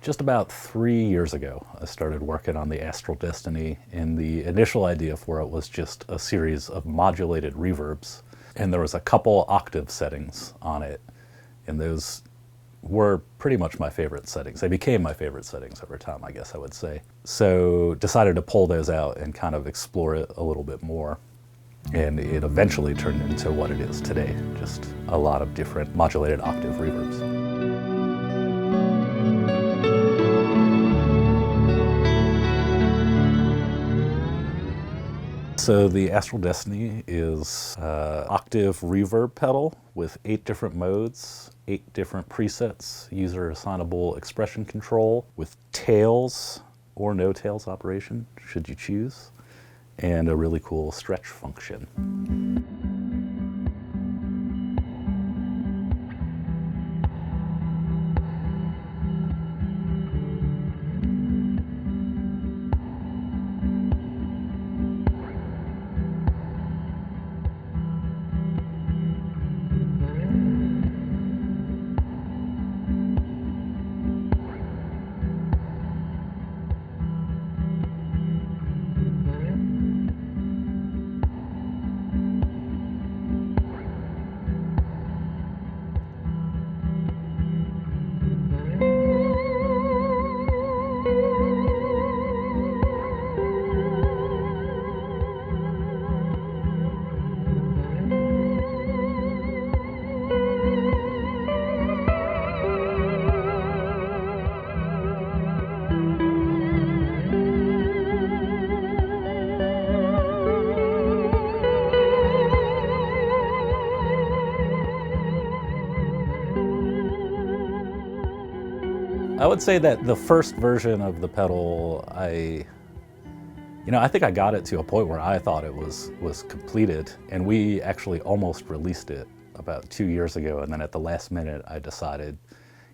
Just about 3 years ago, I started working on the Astral Destiny, and the initial idea for it was just a series of modulated reverbs. And there was a couple octave settings on it, and those were pretty much my favorite settings. They became my favorite settings over time, I guess I would say. So decided to pull those out and kind of explore it a little bit more. And it eventually turned into what it is today, just a lot of different modulated octave reverbs. So the Astral Destiny is an octave reverb pedal with 8 different modes, 8 different presets, user assignable expression control with tails or no tails operation, should you choose, and a really cool stretch function. I would say that the first version of the pedal, I think I got it to a point where I thought it was completed, and we actually almost released it about 2 years ago, and then at the last minute I decided,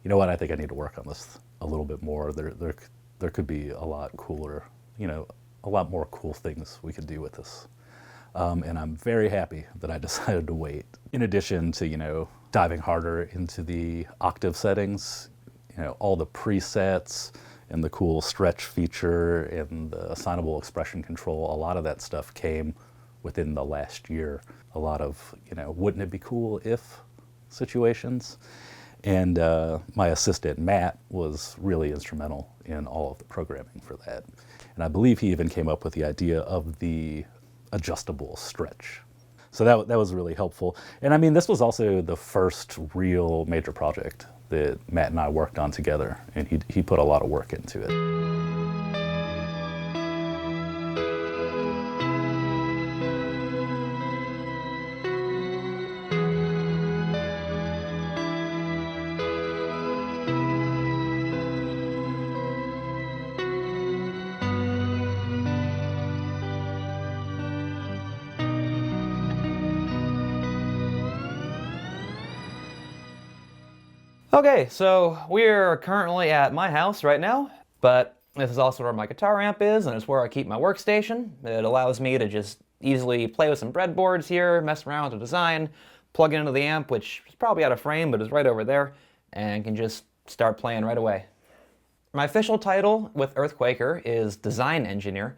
you know what, I think I need to work on this a little bit more. There could be a lot cooler, a lot more cool things we could do with this. And I'm very happy that I decided to wait. In addition to, diving harder into the octave settings, all the presets and the cool stretch feature and the assignable expression control, a lot of that stuff came within the last year. A lot of, wouldn't it be cool if situations. And my assistant, Matt, was really instrumental in all of the programming for that. And I believe he even came up with the idea of the adjustable stretch. So that was really helpful. And I mean, this was also the first real major project that Matt and I worked on together, and he put a lot of work into it. Okay, so we're currently at my house right now, but this is also where my guitar amp is, and it's where I keep my workstation. It allows me to just easily play with some breadboards here, mess around with the design, plug it into the amp, which is probably out of frame, but is right over there, and can just start playing right away. My official title with EarthQuaker is Design Engineer.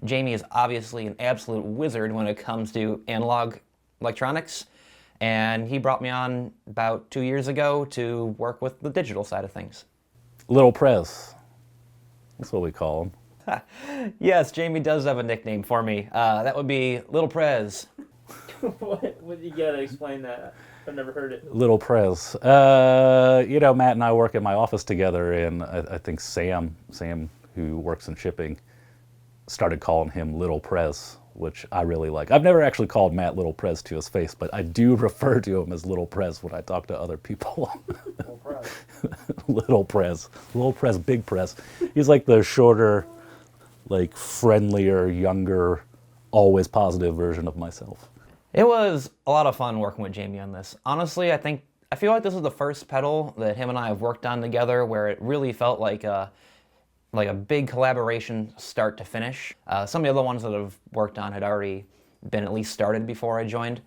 Jamie is obviously an absolute wizard when it comes to analog electronics, and he brought me on about 2 years ago to work with the digital side of things. Little Prez, that's what we call him. Yes, Jamie does have a nickname for me. That would be Little Prez. What you gotta explain that? I've never heard it. Little Prez. Matt and I work in my office together, and I think Sam, who works in shipping, started calling him Little Prez, which I really like. I've never actually called Matt Little Prez to his face, but I do refer to him as Little Prez when I talk to other people. Little Prez. Little Prez. Little Prez, Big Prez. He's like the shorter, like friendlier, younger, always positive version of myself. It was a lot of fun working with Jamie on this. Honestly, I feel like this is the first pedal that him and I have worked on together where it really felt like a big collaboration start to finish. Some of the other ones that I've worked on had already been at least started before I joined.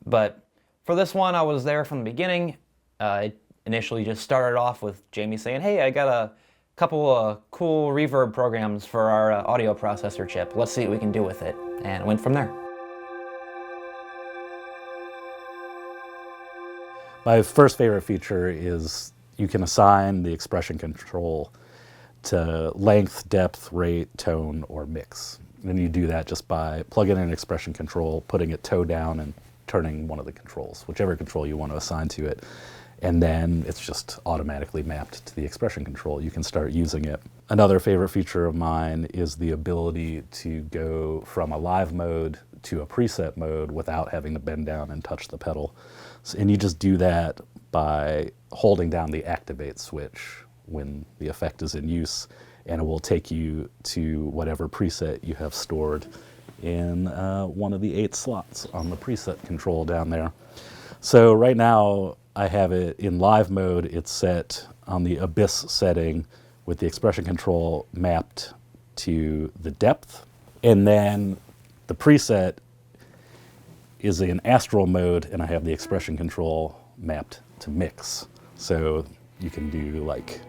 But for this one, I was there from the beginning. It initially just started off with Jamie saying, hey, I got couple of cool reverb programs for our audio processor chip. Let's see what we can do with it, and went from there. My first favorite feature is you can assign the expression control to length, depth, rate, tone, or mix. And you do that just by plugging in an expression control, putting it toe down, and turning one of the controls, whichever control you want to assign to it. And then it's just automatically mapped to the expression control. You can start using it. Another favorite feature of mine is the ability to go from a live mode to a preset mode without having to bend down and touch the pedal. And you just do that by holding down the activate switch when the effect is in use, and it will take you to whatever preset you have stored in one of the 8 slots on the preset control down there. So right now I have it in live mode. It's set on the Abyss setting with the expression control mapped to the depth, and then the preset is in Astral mode, and I have the expression control mapped to mix. So you can do like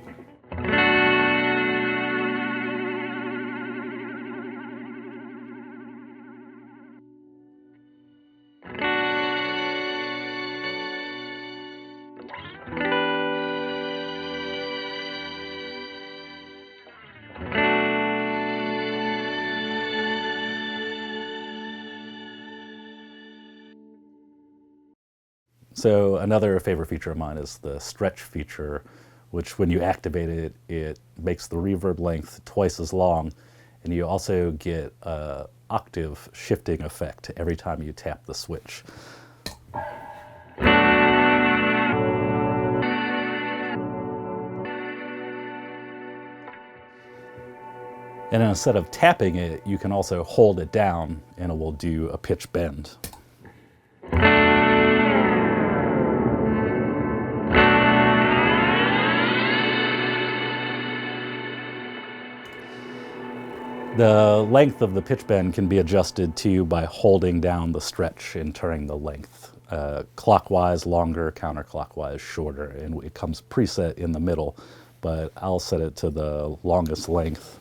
So another favorite feature of mine is the stretch feature, which when you activate it, it makes the reverb length twice as long, and you also get an octave shifting effect every time you tap the switch. And instead of tapping it, you can also hold it down and it will do a pitch bend. The length of the pitch bend can be adjusted to by holding down the stretch and turning the length. Clockwise longer, counterclockwise shorter, and it comes preset in the middle, but I'll set it to the longest length.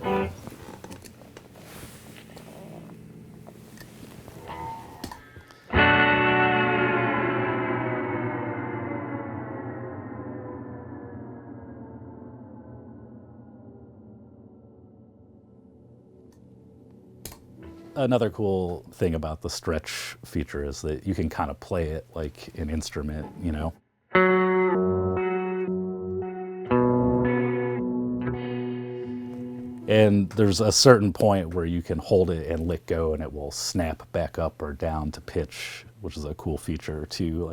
Another cool thing about the stretch feature is that you can kind of play it like an instrument, you know? And there's a certain point where you can hold it and let go and it will snap back up or down to pitch, which is a cool feature too.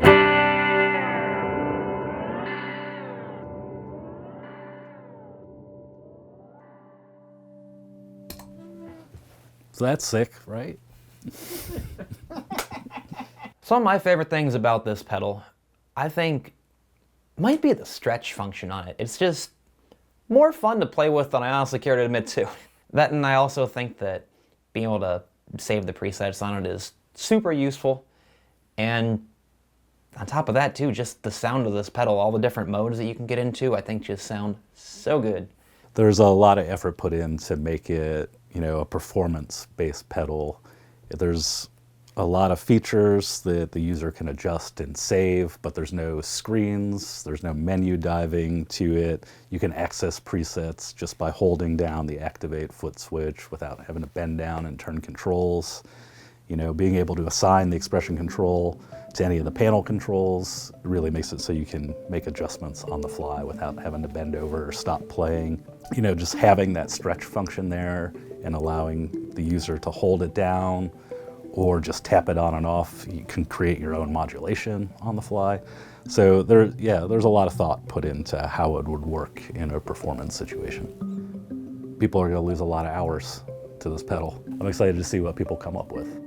So that's sick, right? Some of my favorite things about this pedal, I think, might be the stretch function on it. It's just more fun to play with than I honestly care to admit to. That, and I also think that being able to save the presets on it is super useful. And on top of that too, just the sound of this pedal, all the different modes that you can get into, I think just sound so good. There's a lot of effort put in to make it, you know, a performance-based pedal. There's a lot of features that the user can adjust and save, but there's no screens, there's no menu diving to it. You can access presets just by holding down the activate foot switch without having to bend down and turn controls. You know, being able to assign the expression control to any of the panel controls really makes it so you can make adjustments on the fly without having to bend over or stop playing. You know, just having that stretch function there and allowing the user to hold it down or just tap it on and off. You can create your own modulation on the fly. So there's a lot of thought put into how it would work in a performance situation. People are going to lose a lot of hours to this pedal. I'm excited to see what people come up with.